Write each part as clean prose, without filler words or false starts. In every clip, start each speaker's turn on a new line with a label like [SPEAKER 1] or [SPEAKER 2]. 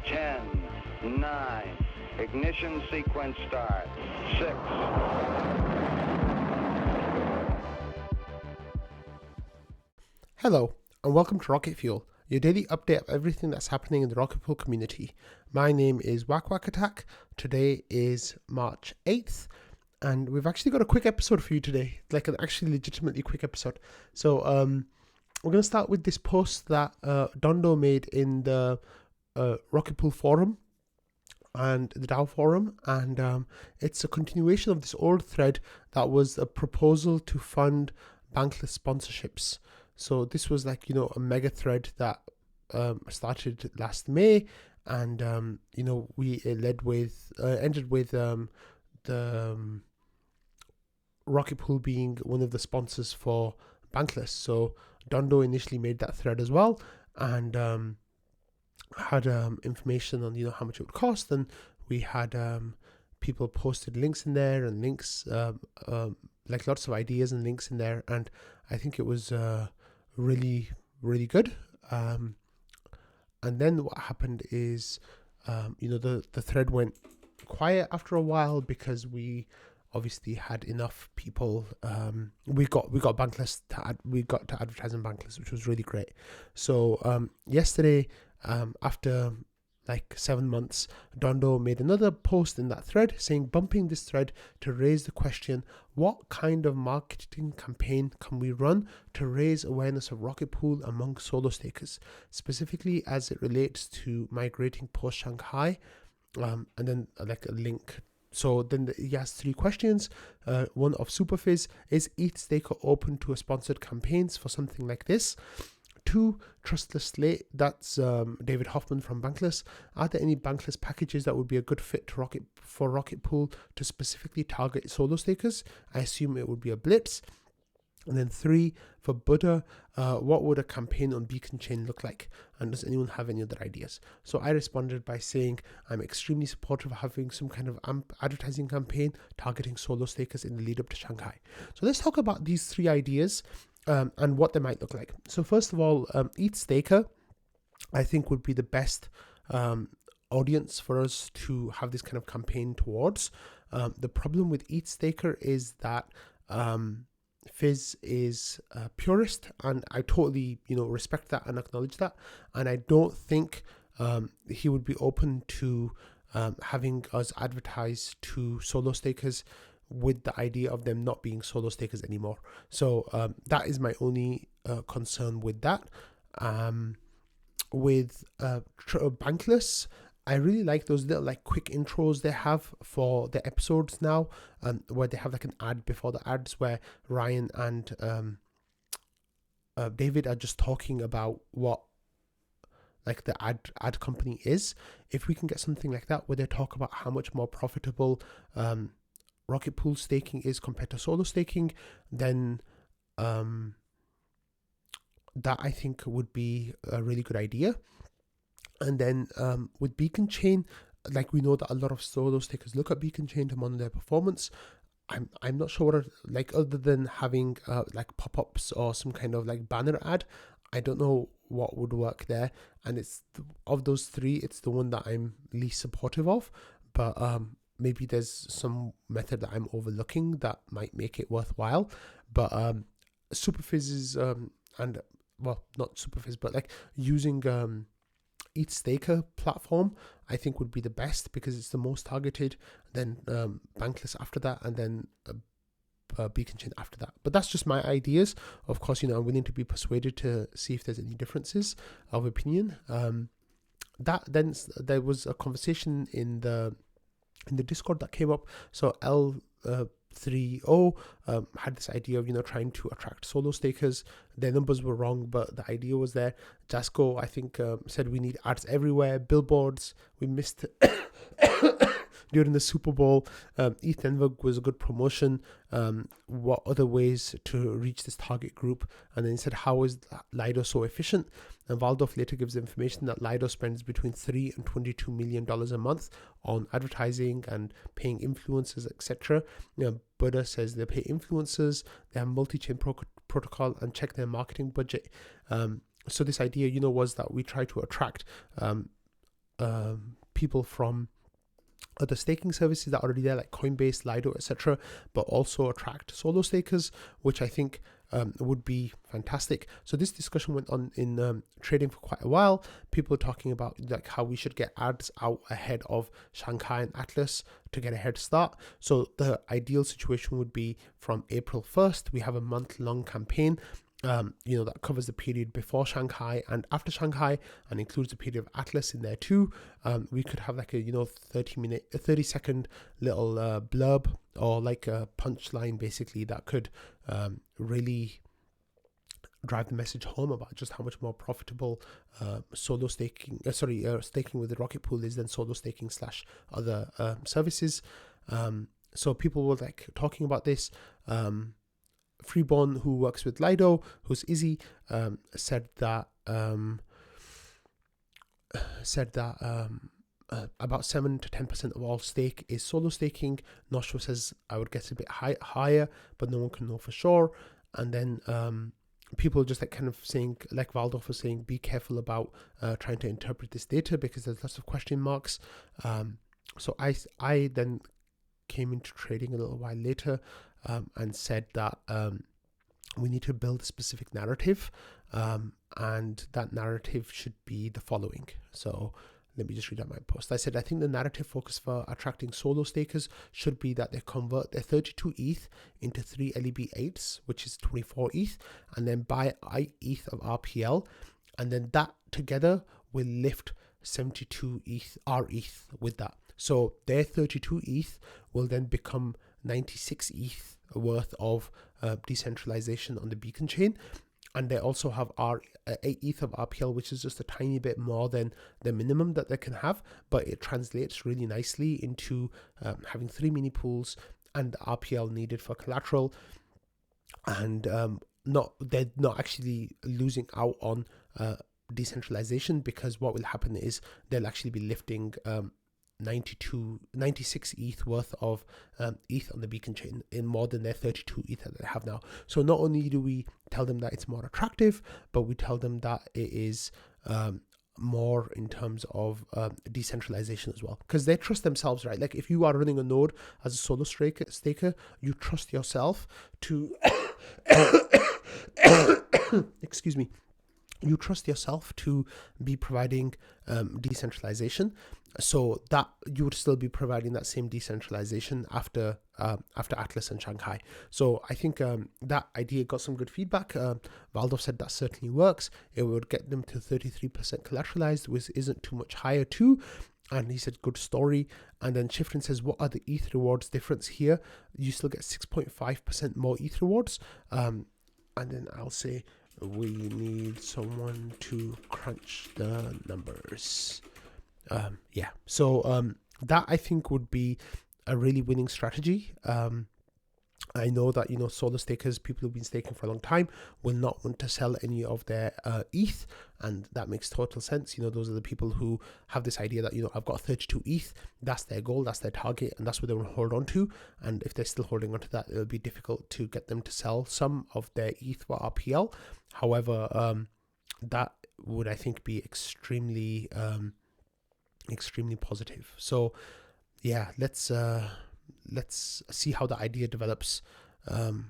[SPEAKER 1] 10, 9, ignition sequence start, 6.
[SPEAKER 2] Hello, and welcome to Rocket Fuel, your daily update of everything that's happening in the Rocket Fuel community. My name is Whack Whack Attack. Today is March 8th, and we've actually got a quick episode for you today, like an actually legitimately quick episode. So we're going to start with this post that Dondo made in the Rocket Pool forum and the DAO forum, and it's a continuation of this old thread that was a proposal to fund bankless sponsorships. So this was like, a mega thread that started last May, and we ended with the Rocket Pool being one of the sponsors for bankless. So Dondo initially made that thread as well, and had information on how much it would cost, and we had people posted links in there and links like lots of ideas and links in there, and I think it was really good. And then what happened is the thread went quiet after a while because we obviously had enough people. We got bankless we got to advertising bankless, which was really great. So yesterday, after like 7 months, Dondo made another post in that thread saying, bumping this thread to raise the question, what kind of marketing campaign can we run to raise awareness of Rocket Pool among solo stakers, specifically as it relates to migrating post Shanghai, and then like a link. So then he has 3 questions. One of Superfizz: is EthStaker open to a sponsored campaigns for something like this? 2, Trustless Slate, that's David Hoffman from Bankless. Are there any bankless packages that would be a good fit to Rocket Pool to specifically target solo stakers? I assume it would be a blitz. And then 3, for Buddha, what would a campaign on Beacon Chain look like? And does anyone have any other ideas? So I responded by saying I'm extremely supportive of having some kind of advertising campaign targeting solo stakers in the lead up to Shanghai. So let's talk about these 3 ideas and what they might look like. So first of all, EthStaker, I think, would be the best audience for us to have this kind of campaign towards. The problem with EthStaker is that Fizz is a purist, and I totally respect that and acknowledge that, and I don't think he would be open to having us advertise to solo stakers with the idea of them not being solo stakers anymore. So that is my only concern with that. With Bankless, I really like those little like quick intros they have for the episodes now, where they have like an ad before the ads where Ryan and David are just talking about what like the ad company is. If we can get something like that where they talk about how much more profitable Rocket Pool staking is compared to solo staking, then that I think would be a really good idea. And then with Beacon Chain, like we know that a lot of solo stakers look at Beacon Chain to monitor their performance. I'm not sure what, like, other than having like pop-ups or some kind of like banner ad, I don't know what would work there. And it's of those 3, it's the one that I'm least supportive of. But maybe there's some method that I'm overlooking that might make it worthwhile. But Superfizz is and well, not Superfizz, but like using EthStaker platform, I think would be the best because it's the most targeted. Then Bankless after that, and then Beacon Chain after that. But that's just my ideas. Of course, I'm willing to be persuaded to see if there's any differences of opinion. That then there was a conversation in the Discord that came up. So L30 had this idea of trying to attract solo stakers. Their numbers were wrong, but the idea was there. Jasco, I think, said we need ads everywhere, billboards. We missed during the Super Bowl. ETH Envog was a good promotion. What other ways to reach this target group? And then he said, how is Lido so efficient? And Waldorf later gives information that Lido spends between $3 and $22 million a month on advertising and paying influencers, etc. Buddha says they pay influencers, they have multi-chain protocol, and check their marketing budget. So this idea, was that we try to attract people from other staking services that are already there, like Coinbase, Lido, etc., but also attract solo stakers, which I think would be fantastic. So this discussion went on in trading for quite a while. People were talking about like how we should get ads out ahead of Shanghai and Atlas to get a head start. So the ideal situation would be from April 1st, we have a month-long campaign that covers the period before Shanghai and after Shanghai, and includes the period of Atlas in there too. We could have like a 30-second little blurb, or like a punchline basically, that could really drive the message home about just how much more profitable solo staking staking with the Rocket Pool is than solo staking / other services. So people were like talking about this. Freeborn, who works with Lido, who's Izzy, said that about 7 to 10% of all stake is solo staking. Noshua says I would get a bit higher, but no one can know for sure. And then people just like kind of saying, like Waldorf was saying, be careful about trying to interpret this data because there's lots of question marks. So I then came into trading a little while later and said that we need to build a specific narrative, and that narrative should be the following. So let me just read out my post. I said, I think the narrative focus for attracting solo stakers should be that they convert their 32 ETH into 3 LEB8s, which is 24 ETH, and then buy ETH of RPL, and then that together will lift 72 ETH, our ETH with that. So their 32 ETH will then become 96 ETH worth of decentralization on the Beacon chain. And they also have 8 ETH of RPL, which is just a tiny bit more than the minimum that they can have, but it translates really nicely into having 3 mini pools and the RPL needed for collateral, and they're not actually losing out on decentralization, because what will happen is they'll actually be lifting 96 ETH worth of ETH on the Beacon chain, in more than their 32 ETH that they have now. So not only do we tell them that it's more attractive, but we tell them that it is more in terms of decentralization as well, because they trust themselves, right? Like if you are running a node as a solo staker, you trust yourself to excuse me, you trust yourself to be providing decentralization, so that you would still be providing that same decentralization after Atlas and Shanghai. So I think that idea got some good feedback. Waldorf said that certainly works. It would get them to 33% collateralized, which isn't too much higher too. And he said, good story. And then Shifrin says, what are the ETH rewards difference here? You still get 6.5% more ETH rewards. And then I'll say, we need someone to crunch the numbers. So that I think would be a really winning strategy. I know that, solo stakers, people who've been staking for a long time, will not want to sell any of their ETH, and that makes total sense. Those are the people who have this idea that, I've got 32 ETH, that's their goal, that's their target, and that's what they want to hold on to. And if they're still holding on to that, it'll be difficult to get them to sell some of their ETH for RPL. However, that would, I think, be extremely positive. So yeah, let's see how the idea develops. That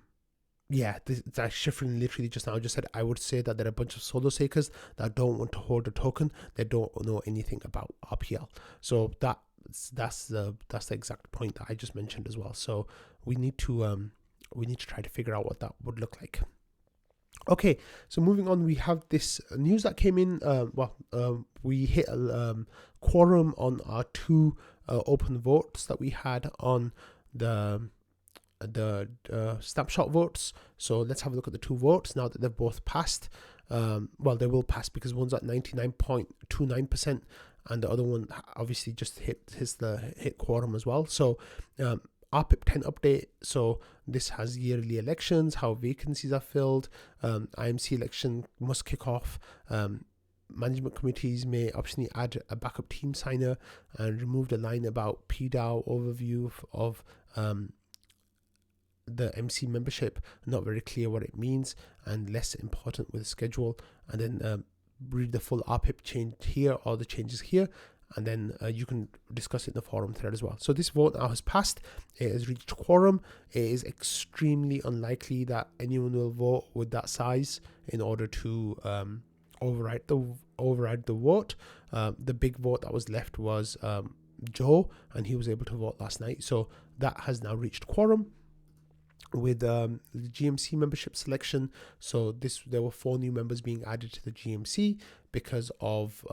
[SPEAKER 2] Shifrin literally just now just said, I would say that there are a bunch of solo stakers that don't want to hold a token. They don't know anything about RPL. So that's the exact point that I just mentioned as well. So we need to try to figure out what that would look like. Okay, so moving on, we have this news that came in. We hit quorum on our 2 open votes that we had on the snapshot votes. So let's have a look at the 2 votes now that they've both passed. They will pass because one's at 99.29% and the other one obviously just hit quorum as well. So RPIP 10 update. So this has yearly elections, how vacancies are filled, IMC election must kick off, management committees may optionally add a backup team signer, and remove the line about pDAO overview of the MC membership, not very clear what it means and less important with the schedule. And then read the full RPIP change here, or the changes here, and then you can discuss it in the forum thread as well. So this vote now has passed. It has reached quorum. It is extremely unlikely that anyone will vote with that size in order to override the vote. The big vote that was left was Joe, and he was able to vote last night. So that has now reached quorum with the GMC membership selection. So there were 4 new members being added to the GMC because of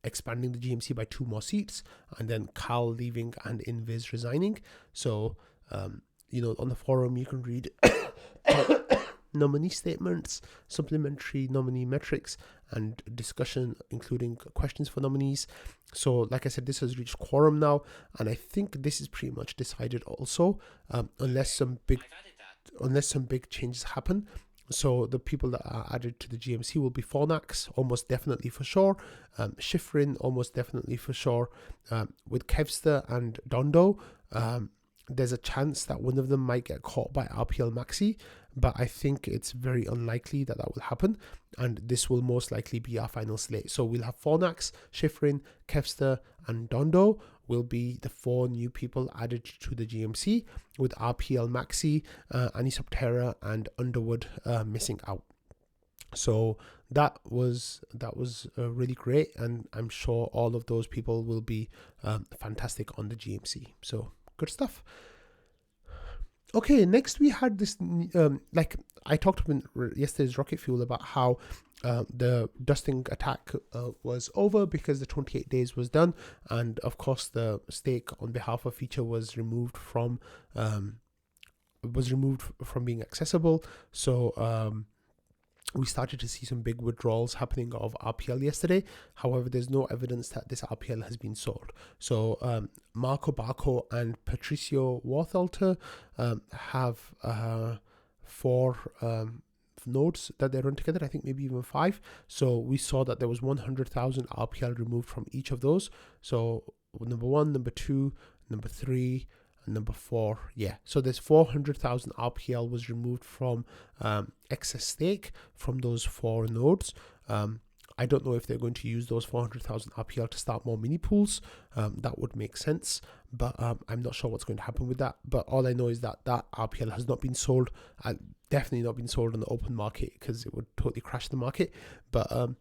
[SPEAKER 2] expanding the GMC by 2 more seats, and then Cal leaving and Invis resigning. So on the forum you can read nominee statements, supplementary nominee metrics, and discussion including questions for nominees. So like I said, this has reached quorum now, and I think this is pretty much decided also, unless some big changes happen. So the people that are added to the GMC will be Fornax, almost definitely for sure, Schifrin, almost definitely for sure, with Kevster and Dondo. There's a chance that one of them might get caught by RPL Maxi, but I think it's very unlikely that will happen, and this will most likely be our final slate. So we'll have Fornax, Schifrin, Kevster, and Dondo will be the 4 new people added to the GMC, with RPL Maxi, Anisoptera, and Underwood missing out. So that was really great, and I'm sure all of those people will be fantastic on the GMC. So good stuff. Okay, next we had this, like I talked in yesterday's Rocket Fuel about how the dusting attack was over because the 28 days was done, and of course the stake on behalf of feature was removed from being accessible. So we started to see some big withdrawals happening of RPL yesterday. However, there's no evidence that this RPL has been sold. So Marco Barco and Patricio Warthalter have 4 nodes that they run together, I think maybe even 5. So we saw that there was 100,000 RPL removed from each of those. So number 1, number 2, number 3, and number 4. Yeah, so there's 400,000 RPL was removed from excess stake from those 4 nodes. I don't know if they're going to use those 400,000 RPL to start more mini pools. That would make sense, but I'm not sure what's going to happen with that. But all I know is that RPL has not been sold, definitely not been sold on the open market, because it would totally crash the market. But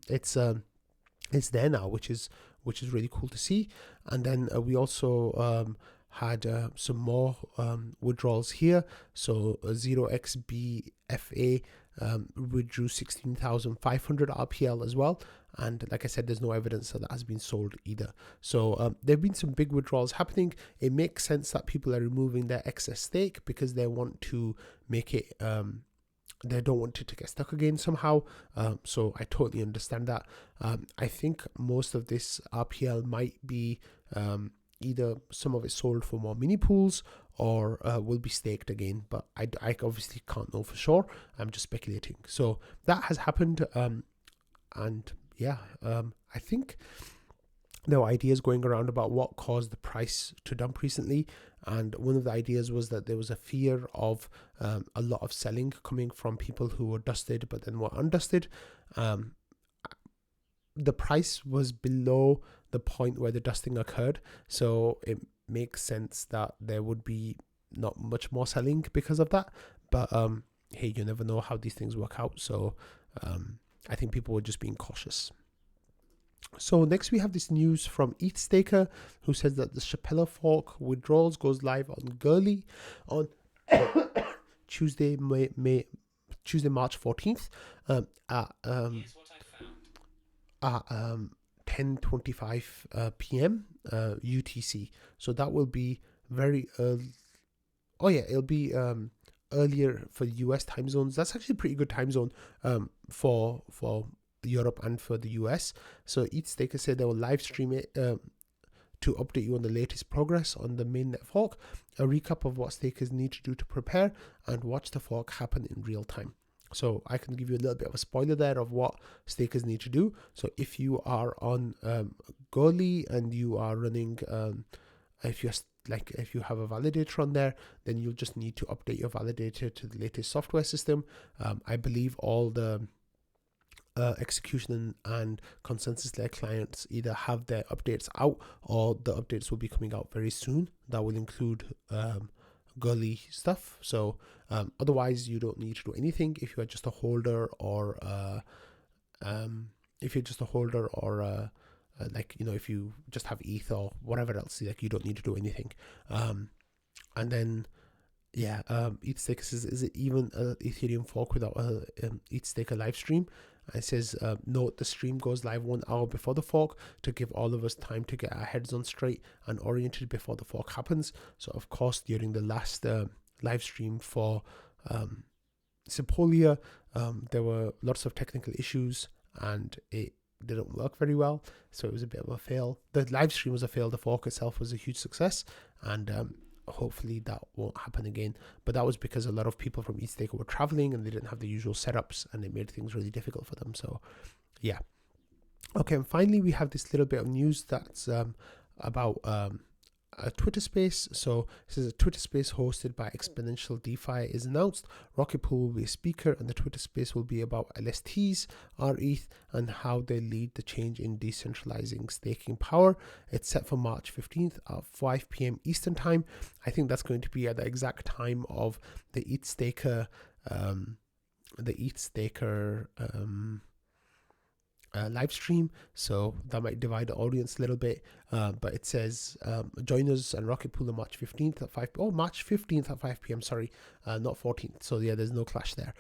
[SPEAKER 2] it's there now, which is really cool to see. And then we also had some more withdrawals here. So 0xBFA withdrew 16,500 RPL as well, and like I said, there's no evidence that has been sold either. So there have been some big withdrawals happening. It makes sense that people are removing their excess stake because they want to make it they don't want it to get stuck again somehow. So I totally understand that. I think most of this RPL might be either some of it sold for more mini pools or will be staked again, but I obviously can't know for sure. I'm just speculating. So that has happened, and yeah, I think there were ideas going around about what caused the price to dump recently, and one of the ideas was that there was a fear of a lot of selling coming from people who were dusted but then were undusted. The price was below the point where the dusting occurred, so it makes sense that there would be not much more selling because of that. But hey, you never know how these things work out, so I think people were just being cautious. So next we have this news from EthStaker, who says that the Chappella fork withdrawals goes live on goerli on Tuesday, March 14th at 10:25 p.m. UTC. So that will be very early. Oh yeah, it'll be earlier for US time zones. That's actually a pretty good time zone for Europe and for the US. So EthStaker said they will live stream it to update you on the latest progress on the mainnet fork, a recap of what stakers need to do to prepare, and watch the fork happen in real time. So I can give you a little bit of a spoiler there of what stakers need to do. So if you are on goerli and you are running, if you have a validator on there, then you'll just need to update your validator to the latest software system. I believe all the execution and consensus layer clients either have their updates out, or the updates will be coming out very soon. That will include goerli stuff. So otherwise, you don't need to do anything if you are just a holder, or if you just have ETH or whatever else, like you don't need to do anything. And then EthStaker says, is it even an Ethereum fork without a EthStaker live stream? It says, note the stream goes live 1 hour before the fork to give all of us time to get our heads on straight and oriented before the fork happens. So of course, during the last live stream for Sepolia, there were lots of technical issues and it didn't work very well, so it was a bit of a fail. The live stream was a fail, the fork itself was a huge success, and hopefully that won't happen again. But that was because a lot of people from EthStaker were traveling and they didn't have the usual setups, and it made things really difficult for them. So yeah. Okay, and finally we have this little bit of news that's about a Twitter space. So this is a Twitter space hosted by Exponential DeFi is announced. Rocket Pool will be a speaker, and the Twitter space will be about LSTs, RETH, and how they lead the change in decentralizing staking power. It's set for March 15th at 5 p.m. Eastern time. I think that's going to be at the exact time of the EthStaker live stream, so that might divide the audience a little bit, but it says join us and Rocket Pool on March 15th at 5 March 15th at 5 p.m. sorry, not 14th, so yeah, there's no clash there.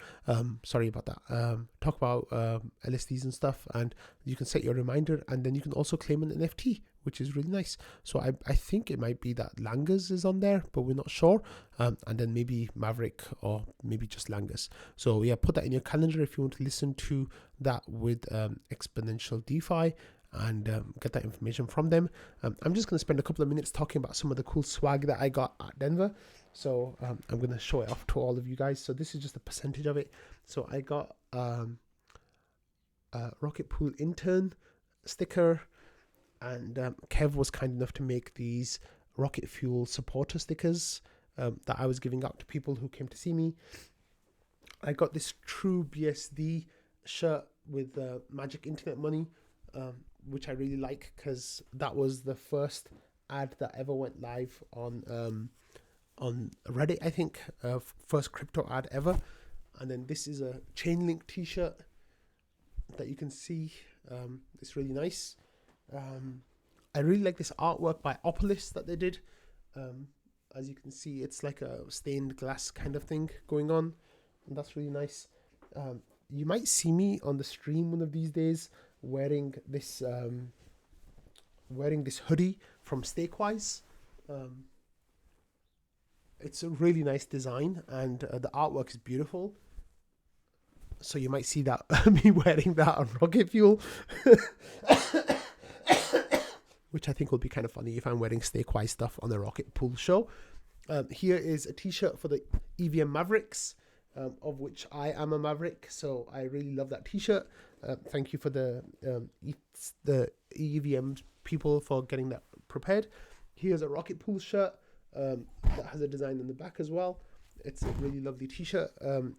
[SPEAKER 2] Sorry about that. Talk about LSDs and stuff, and you can set your reminder, and then you can also claim an NFT, which is really nice. So I think it might be that Langas is on there, but we're not sure, and then maybe Maverick, or maybe just Langas. So yeah, put that in your calendar if you want to listen to that with Exponential DeFi, and get that information from them. I'm just going to spend a couple of minutes talking about some of the cool swag that I got at Denver. So I'm going to show it off to all of you guys. So this is just a percentage of it. So I got Rocket Pool intern sticker, and Kev was kind enough to make these Rocket Fuel supporter stickers that I was giving out to people who came to see me. I got this True BSD shirt with Magic Internet Money, which I really like, because that was the first ad that ever went live on Reddit, I think, first crypto ad ever. And then this is a Chainlink t-shirt that you can see. It's really nice. I really like this artwork by Opolis that they did. As you can see, it's like a stained glass kind of thing going on, and that's really nice. You might see me on the stream one of these days wearing this hoodie from Stakewise. It's a really nice design, and the artwork is beautiful. So you might see that me wearing that on Rocket Fuel, which I think will be kind of funny if I'm wearing Stakewise stuff on the Rocket Pool show. Here is a t-shirt for the EVM Mavericks, of which I am a Maverick, so I really love that t-shirt. Thank you for the EVM people for getting that prepared. Here's a Rocket Pool shirt that has a design in the back as well. It's a really lovely t-shirt.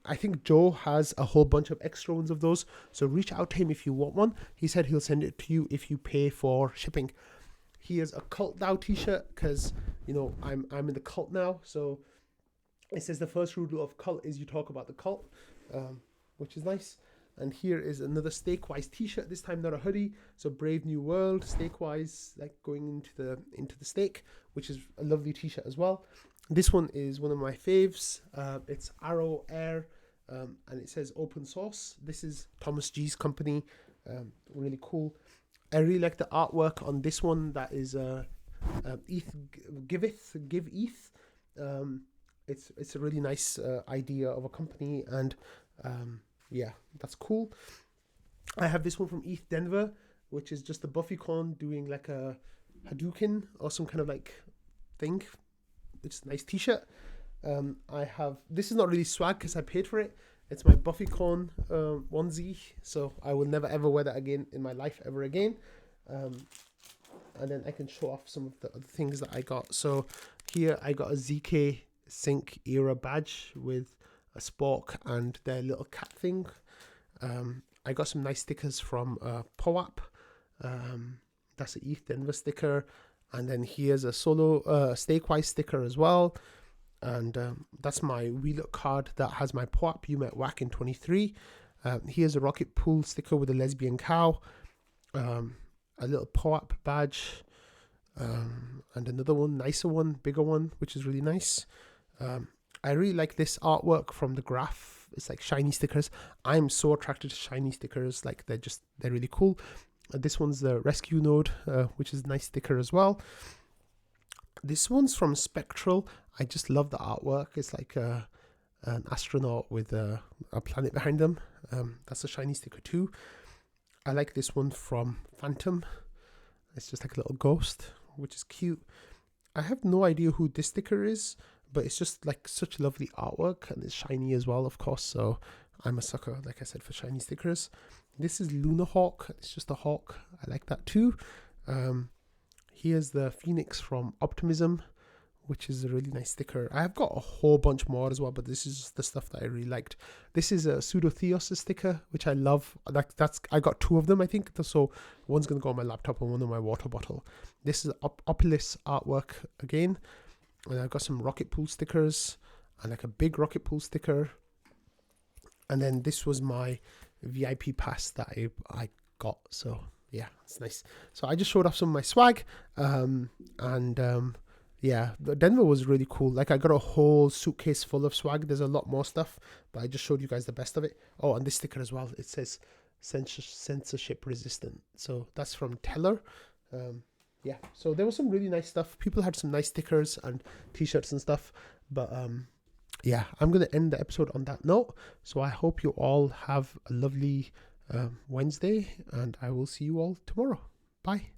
[SPEAKER 2] I think Joe has a whole bunch of extra ones of those, so reach out to him if you want one. He said he'll send it to you if you pay for shipping. Here's a Cult DAO t-shirt, because I'm in the cult now, so it says the first rule of cult is you talk about the cult, which is nice. And here is another Stakewise t-shirt, this time not a hoodie. So Brave New World, Stakewise, like going into the stake, which is a lovely t-shirt as well. This one is one of my faves. It's Arrow Air, and it says open source. This is Thomas G's company. Really cool. I really like the artwork on this one. That is ETH give ETH. It's a really nice idea of a company, and yeah, that's cool. I have this one from ETH Denver, which is just a Buffycon doing like a Hadouken or some kind of like thing. It's a nice t-shirt. I have, this is not really swag because I paid for it. It's my Buffycon onesie, so I will never ever wear that again in my life ever again. And then I can show off some of the other things that I got. So here I got a ZK Sync era badge with a spork and their little cat thing. I got some nice stickers from POAP. That's an ETH Denver sticker. And then here's a solo Stakewise sticker as well. And that's my Wheelock card that has my POAP You Met Whack in 23. Here's a Rocket Pool sticker with a lesbian cow. A little POAP badge. And another one, nicer one, bigger one, which is really nice. I really like this artwork from the graph. It's like shiny stickers. I'm so attracted to shiny stickers. Like they're really cool. This one's the rescue node, which is a nice sticker as well. This one's from Spectral. I just love the artwork. It's like an astronaut with a planet behind them. That's a shiny sticker too. I like this one from Phantom. It's just like a little ghost, which is cute. I have no idea who this sticker is, but it's just like such lovely artwork, and it's shiny as well, of course. So I'm a sucker, like I said, for shiny stickers. This is Luna Hawk. It's just a hawk. I like that too. Here's the Phoenix from Optimism, which is a really nice sticker. I've got a whole bunch more as well, but this is just the stuff that I really liked. This is a Pseudo Theos sticker, which I love. I got 2 of them, I think. So one's going to go on my laptop and one on my water bottle. This is Opolis artwork again. And I've got some Rocket Pool stickers and like a big Rocket Pool sticker. And then this was my VIP pass that I got. So yeah, it's nice. So I just showed off some of my swag. Yeah, Denver was really cool. Like I got a whole suitcase full of swag. There's a lot more stuff, but I just showed you guys the best of it. Oh, and this sticker as well. It says censorship resistant. So that's from Teller. Yeah, so there was some really nice stuff. People had some nice stickers and t-shirts and stuff. But yeah, I'm going to end the episode on that note. So I hope you all have a lovely Wednesday, and I will see you all tomorrow. Bye.